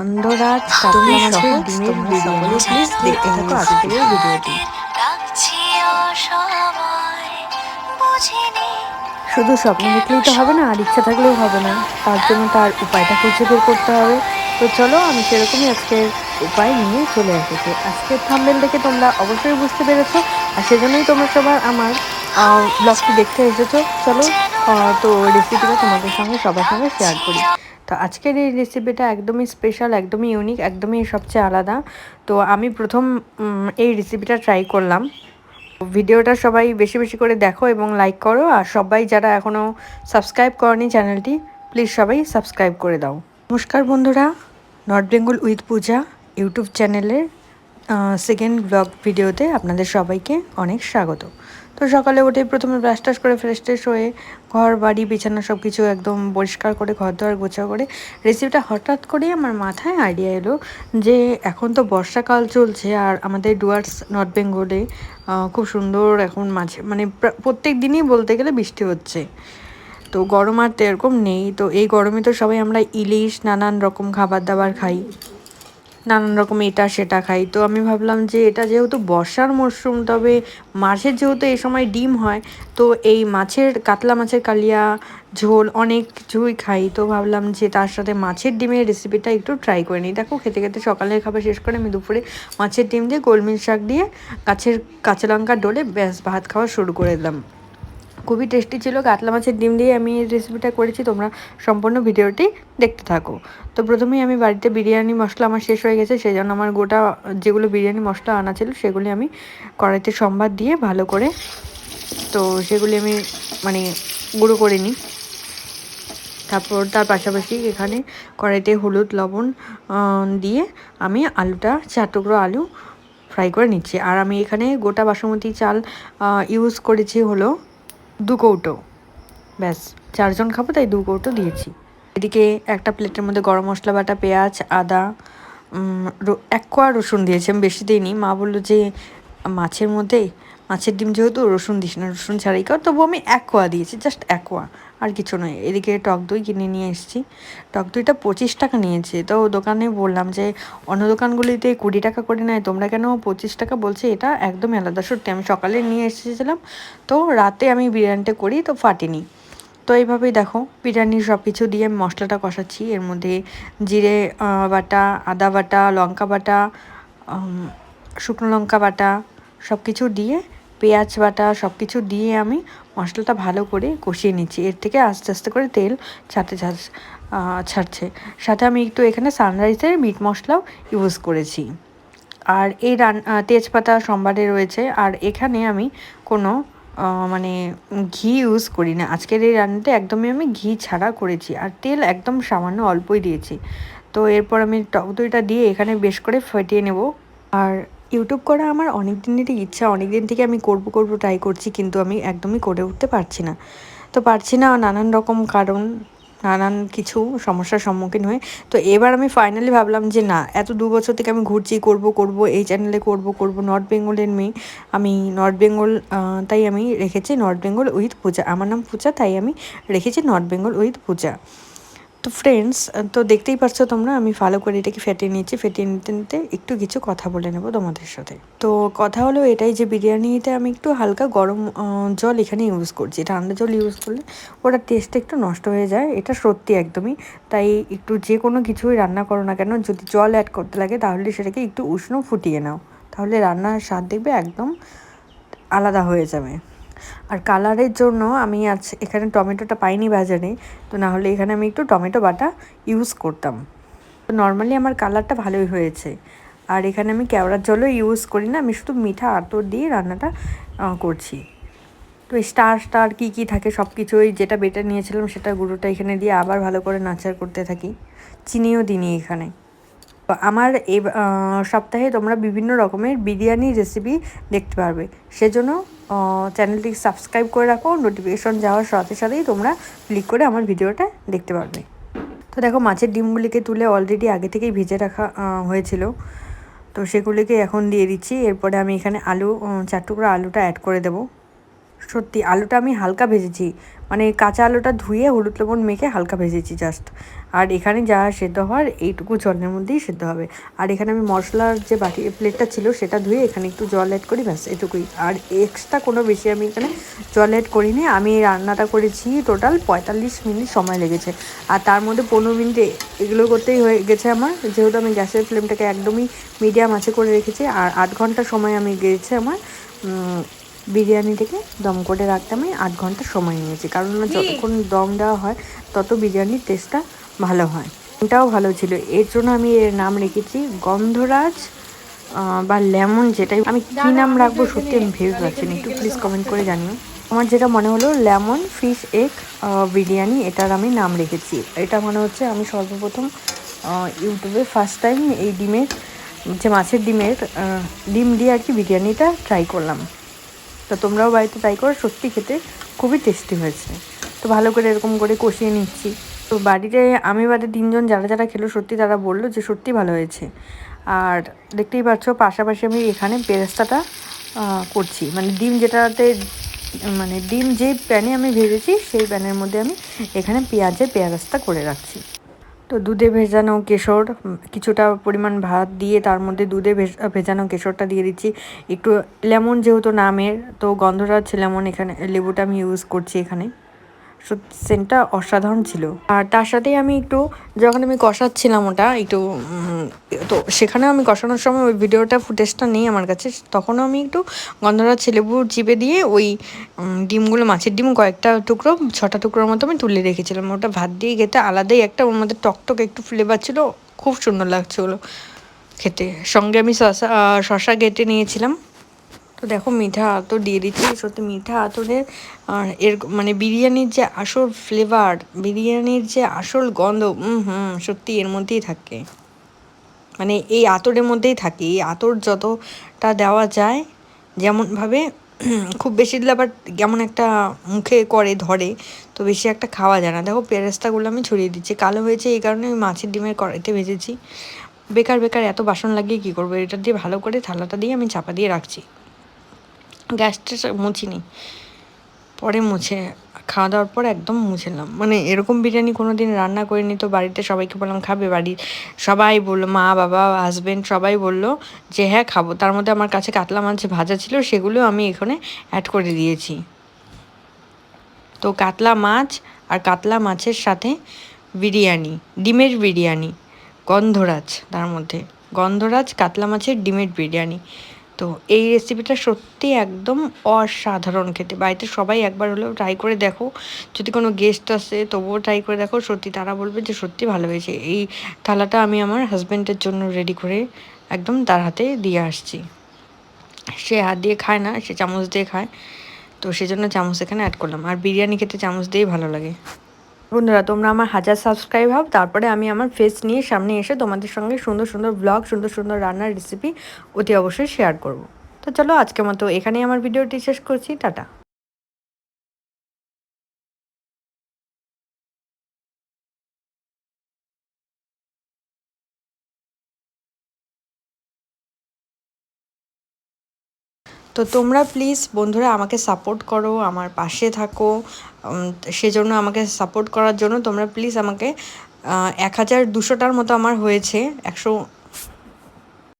অন্ধরাজ কাতলা মাছের ডিমের বিরিয়ানি। প্লিজ দেখতে থাকো আজকের এই ভিডিওটি। শুধু স্বপ্ন দেখলেই তো হবে না, আর ইচ্ছা থাকলেও হবে না, তার জন্য তার উপায়টা খুঁজে বের করতে হবে। তো চলো, আমি সেরকমই আজকের উপায় নিয়ে চলে এসেছি। আজকের থাম্বনেল দেখে তোমরা অবশ্যই বুঝতে পেরেছো, আর সেজন্যই তোমরা সবার আমার ব্লগটি দেখতে এসেছো। চলো, তো রেসিপিটা তোমাদের সঙ্গে সবার সঙ্গে শেয়ার করি। তো আজকের এই রেসিপিটা একদমই স্পেশাল, একদমই ইউনিক, একদমই সবচেয়ে আলাদা। তো আমি প্রথম এই রেসিপিটা ট্রাই করলাম। ভিডিওটা সবাই বেশি বেশি করে দেখো এবং লাইক করো, আর সবাই যারা এখনও সাবস্ক্রাইব করনি চ্যানেলটি, প্লিজ সবাই সাবস্ক্রাইব করে দাও। নমস্কার বন্ধুরা, north Bengal with Puja YouTube চ্যানেলের সেকেন্ড ব্লগ ভিডিওতে আপনাদের সবাইকে অনেক স্বাগত। তো সকালে উঠে প্রথমে ব্রাশ টাশ করে ফ্রেশ ট্রেশ হয়ে ঘর বাড়ি বিছানা সব কিছু একদম পরিষ্কার করে ঘর দোয়ার গোছা করে রেসিপিটা হঠাৎ করেই আমার মাথায় আইডিয়া এলো যে এখন তো বর্ষাকাল চলছে, আর আমাদের ডুয়ার্স নর্থ বেঙ্গলে খুব সুন্দর এখন মাঝে মানে প্রত্যেক দিনই বলতে গেলে বৃষ্টি হচ্ছে। তো গরম আর তো এরকম নেই। তো এই গরমে তো সবাই আমরা ইলিশ নানান রকম খাবার দাবার খাই, নানান রকম এটা সেটা খাই। তো আমি ভাবলাম যে এটা যেহেতু বর্ষার মরশুম, তবে মাছের যেহেতু এই সময় ডিম হয়, তো এই মাছের কাতলা মাছের কালিয়া ঝোল অনেক কিছুই খাই। তো ভাবলাম যে তার সাথে মাছের ডিমের রেসিপিটা একটু ট্রাই করে নিই। দেখো, খেতে খেতে সকালের খাবার শেষ করে আমি দুপুরে মাছের ডিম দিয়ে গোলমিল শাক দিয়ে গাছের কাঁচা লঙ্কা ডলে ব্যাস ভাত খাওয়া শুরু করে দিলাম। খুবই টেস্টি ছিল। কাতলা মাছের ডিম দিয়ে আমি এই রেসিপিটা করেছি, তোমরা সম্পূর্ণ ভিডিওটি দেখতে থাকো। তো প্রথমেই আমি বাড়িতে বিরিয়ানি মশলা আমার শেষ হয়ে গেছে, সেই জন্য আমার গোটা যেগুলো বিরিয়ানি মশলা আনা ছিল সেগুলি আমি কড়াইতে সম্বাদ দিয়ে ভালো করে, তো সেগুলি আমি মানে গুঁড়ো করে নিই। তারপর তার পাশাপাশি এখানে কড়াইতে হলুদ লবণ দিয়ে আমি আলুটা 4 টুকরো আলু ফ্রাই করে নিচ্ছি। আর আমি এখানে গোটা বাসমতি চাল ইউজ করেছি হলো 2 কৌটো, ব্যাস 4 জন খাবো তাই 2 কৌটো দিয়েছি। এদিকে একটা প্লেটের মধ্যে গরম মশলা বাটা, পেঁয়াজ, আদা, 1 কোয়া রসুন দিয়েছি, আমি বেশি দিইনি। মা বললো যে মাছের ডিম যেহেতু রসুন দিস না, রসুন ছাড়াই কর, তবু আমি 1 কোয়া দিয়েছি, জাস্ট 1 কোয়া, আর কিছু নয়। এদিকে টক দই কিনে নিয়ে এসেছি। টক দইটা 25 টাকা নিয়েছে। তো দোকানে বললাম যে অন্য দোকানগুলিতে 20 টাকা করে নেয়, তোমরা কেন 25 টাকা বলছে? এটা একদম আলাদা। সত্যি আমি সকালে নিয়ে এসেছিলাম, তো রাতে আমি বিরিয়ানিটা করি, তো ফাটেনি। তো এইভাবেই দেখো বিরিয়ানির সব কিছু দিয়ে আমি মশলাটা কষাচ্ছি। এর মধ্যে জিরে বাটা, আদা বাটা, লঙ্কা বাটা, শুকনো লঙ্কা বাটা সব কিছু দিয়ে, পেঁয়াজ বাটা সব কিছু দিয়ে আমি মশলাটা ভালো করে কষিয়ে নিচ্ছি। এর থেকে আস্তে আস্তে করে তেল ছাড়ছে। সাথে আমি একটু এখানে সানরাইজের মিট মশলাও ইউজ করেছি। আর এই তেজপাতা সম্বারে রয়েছে। আর এখানে আমি কোনো মানে ঘি ইউজ করি না। আজকের এই রান্নাটা একদমই আমি ঘি ছাড়া করেছি, আর তেল একদম সামান্য অল্পই দিয়েছি। তো এরপর আমি টক দইটা দিয়ে এখানে বেশ করে ফেটিয়ে নেব। আর ইউটিউব করা আমার অনেক দিনেরই ইচ্ছা, অনেক দিন থেকে আমি করব ট্রাই করছি, কিন্তু আমি একদমই করে উঠতে পারছি না। তো পারছি না নানান রকম কারণ, নানান কিছু সমস্যার সম্মুখীন হয়ে। তো এবার আমি ফাইনালি ভাবলাম যে না, এত 2 বছর থেকে আমি ঘুরছি, করব এই চ্যানেলে করব নর্থ বেঙ্গলের মেয়ে আমি, নর্থ বেঙ্গল, তাই আমি রেখেছি নর্থ বেঙ্গল উইথ পূজা। আমার নাম পূজা, তাই আমি রেখেছি নর্থ বেঙ্গল উইথ পূজা। তো ফ্রেন্ডস, তো দেখতেই পাচ্ছ তোমরা, আমি ভালো করে এটাকে ফেটিয়ে নিচ্ছি। ফেটিয়ে নিতে নিতে একটু কিছু কথা বলে নেব তোমাদের সাথে। তো কথা হলো এটাই যে বিরিয়ানিতে আমি একটু হালকা গরম জল এখানে ইউজ করছি। ঠান্ডা জল ইউজ করলে ওটার টেস্টটা একটু নষ্ট হয়ে যায়, এটা সত্যি একদমই। তাই একটু যে কোনো কিছুই রান্না করো না কেন, যদি জল অ্যাড করতে লাগে তাহলে সেটাকে একটু উষ্ণ ফুটিয়ে নাও, তাহলে রান্নার স্বাদ দেখবে একদম আলাদা হয়ে যাবে। আর কালারের জন্য আমি আজ এখানে টমেটোটা পাইনি বাজারে, তো না হলে এখানে আমি একটু টমেটো বাটা ইউজ করতাম। তো নর্মালি আমার কালারটা ভালোই হয়েছে। আর এখানে আমি কেওড়ার জলও ইউজ করি না, আমি শুধু মিঠা আতর দিয়ে রান্নাটা করছি। তো স্টার কী থাকে সব কিছুই, যেটা বেটে নিয়েছিলাম সেটা গুঁড়োটা এখানে দিয়ে আবার ভালো করে নাড়াচাড়া করতে থাকি। চিনিও দিইনি এখানে। আমার এই সপ্তাহে তোমরা বিভিন্ন রকমের বিরিয়ানি রেসিপি দেখতে পারবে, সেজন্য চ্যানেলটি সাবস্ক্রাইব করে রাখো। নোটিফিকেশন যাওয়ার সাথে সাথেই তোমরা ক্লিক করে আমার ভিডিওটা দেখতে পারবে। তো দেখো, মাছের ডিমগুলিকে তুলে অলরেডি আগে থেকেই ভেজে রাখা হয়েছিল, তো সেগুলিকে এখন দিয়ে দিচ্ছি। এরপরে আমি এখানে আলু 4 টুকরো আলুটা অ্যাড করে দেবো। সত্যি আলুটা আমি হালকা ভেজেছি, মানে কাঁচা আলুটা ধুয়ে হলুদ লবণ মেখে হালকা ভেজেছি জাস্ট। আর এখানে যা সেদ্ধ হওয়ার এইটুকু জলের মধ্যেই সেদ্ধ হবে। আর এখানে আমি মশলার যে বাটি প্লেটটা ছিল সেটা ধুয়ে এখানে একটু জল অ্যাড করি, ব্যাস এটুকুই। আর এক্সট্রা কোনো বেশি আমি এখানে জল অ্যাড করিনি। আমি এই রান্নাটা করেছি টোটাল 45 মিনিট সময় লেগেছে। আর তার মধ্যে 15 মিনিটে এগুলো করতেই হয়ে গেছে আমার, যেহেতু আমি গ্যাসের ফ্লেমটাকে একদমই মিডিয়াম আছে করে রেখেছি। আর 8 ঘন্টা সময় আমি গিয়েছে আমার বিরিয়ানিটাকে দম করে রাখতে। আমি 8 ঘন্টা সময় নিয়েছি, কারণ যতক্ষণ দম দেওয়া হয় তত বিরিয়ানির টেস্টটা ভালো হয়। এটাও ভালো ছিল, এর জন্য আমি এর নাম রেখেছি গন্ধরাজ বা লেমন। যেটাই আমি কী নাম রাখবো সত্যি আমি ভেবে পাচ্ছি না, একটু প্লিজ কমেন্ট করে জানিও। আমার যেটা মনে হলো লেমন ফিশ এগ বিরিয়ানি, এটার আমি নাম রেখেছি। এটা মনে হচ্ছে আমি সর্বপ্রথম ইউটিউবে ফার্স্ট টাইম এই ডিমের যে মাছের ডিম দিয়ে আর কি বিরিয়ানিটা ট্রাই করলাম। তো তোমরাও বাড়িতে ট্রাই করো, সত্যি খেতে খুবই টেস্টি হয়েছে। তো ভালো করে এরকম করে কষিয়ে নিচ্ছি। তো বাড়িতে আমি বাদে 3 জন যারা যারা খেলো সত্যি তারা বললো যে সত্যি ভালো হয়েছে। আর দেখতেই পাচ্ছ পাশাপাশি আমি এখানে পেরেস্তাটা করছি, মানে ডিম যেটাতে মানে ডিম যে প্যানে আমি ভেজেছি সেই প্যানের মধ্যে আমি এখানে পেঁয়াজটা করে রাখছি। তো দুধে ভেজানো কেশর কিছুটা পরিমাণ ভাত দিয়ে তার মধ্যে দুধে ভেজানো কেশরটা দিয়ে দিচ্ছি। একটু লেমন যেহেতু নামের, তো গন্ধরাজ লেমন এখানে লেবুটা আমি ইউজ করছি এখানে। সেন্টটা অসাধারণ ছিল। আর তার সাথেই আমি একটু যখন আমি কষাচ্ছিলাম ওটা একটু তো সেখানেও আমি কষানোর সময় ওই ভিডিওটা ফুটেজটা নেই আমার কাছে, তখনও আমি একটু গন্ধরাজ লেবু চিপে দিয়ে ওই ডিমগুলো মাছের ডিম কয়েকটা টুকরো 6টা টুকরোর মতো আমি তুলে রেখেছিলাম। ওটা ভাত দিয়ে খেতে আলাদাই একটা ওর মধ্যে টকটক একটু ফ্লেভার ছিল, খুব সুন্দর লাগছিলো খেতে। সঙ্গে আমি শশা কেটে নিয়েছিলাম। তো দেখো মিঠা আতর দিয়ে দিচ্ছি, সত্যি মিঠা আতরের এর মানে বিরিয়ানির যে আসল ফ্লেভার, বিরিয়ানির যে আসল গন্ধ সত্যি এর মধ্যেই থাকে, মানে এই আতরের মধ্যেই থাকে। এই আতর যতটা দেওয়া যায় যেমনভাবে খুব বেশি দিলে আবার কেমন একটা মুখে ধরে, তো বেশি একটা খাওয়া যায় না। দেখো পেরেস্তাগুলো আমি ছড়িয়ে দিচ্ছি, কালো হয়েছে এই কারণে আমি মাছের ডিমের কড়াইতে ভেজেছি। বেকার এত বাসন লাগিয়ে কী করবো, এটা দিয়ে ভালো করে থালাটা দিয়ে আমি চাপা দিয়ে রাখছি। গ্যাসটা মুছিনি, পরে মুছে খাওয়া দাওয়ার পর একদম মুছলাম। মানে এরকম বিরিয়ানি কোনো দিন রান্না করিনি, তো বাড়িতে সবাইকে বললাম খাবে, বাড়ির সবাই বললো, মা বাবা হাজব্যান্ড সবাই বললো যে হ্যাঁ খাবো। তার মধ্যে আমার কাছে কাতলা মাছ ভাজা ছিল, সেগুলো আমি এখানে অ্যাড করে দিয়েছি। তো কাতলা মাছ আর কাতলা মাছের সাথে বিরিয়ানি, ডিমের বিরিয়ানি, গন্ধরাজ, তার মধ্যে গন্ধরাজ কাতলা মাছের ডিমের বিরিয়ানি। তো এই রেসিপিটা সত্যি একদম অসাধারণ খেতে, বাড়িতে সবাই একবার হলেও ট্রাই করে দেখো। যদি কোনো গেস্ট আসে তবুও ট্রাই করে দেখো, সত্যি তারা বলবে যে সত্যি ভালো হয়েছে। এই থালাটা আমি আমার হাজব্যান্ডের জন্য রেডি করে একদম তার হাতে দিয়ে আসছি। সে হাত দিয়ে খায় না, সে চামচ দিয়ে খায়, তো সেজন্য চামচ এখানে অ্যাড করলাম। আর বিরিয়ানি খেতে চামচ দিয়েই ভালো লাগে। বন্ধুরা তোমরা আমার 1000 সাবস্ক্রাইব হও, তারপরে আমি আমার ফেস নিয়ে সামনে এসে তোমাদের সঙ্গে সুন্দর সুন্দর ব্লগ, সুন্দর সুন্দর রান্নার রেসিপি অতি অবশ্যই শেয়ার করব। তো চলো আজকের মতো এখানেই আমার ভিডিওটি শেষ করছি, টাটা। তো তোমরা প্লিজ বন্ধুরা আমাকে সাপোর্ট করো, আমার পাশে থাকো। সেজন্য আমাকে সাপোর্ট করার জন্য তোমরা প্লিজ আমাকে 1200টার মতো আমার হয়েছে,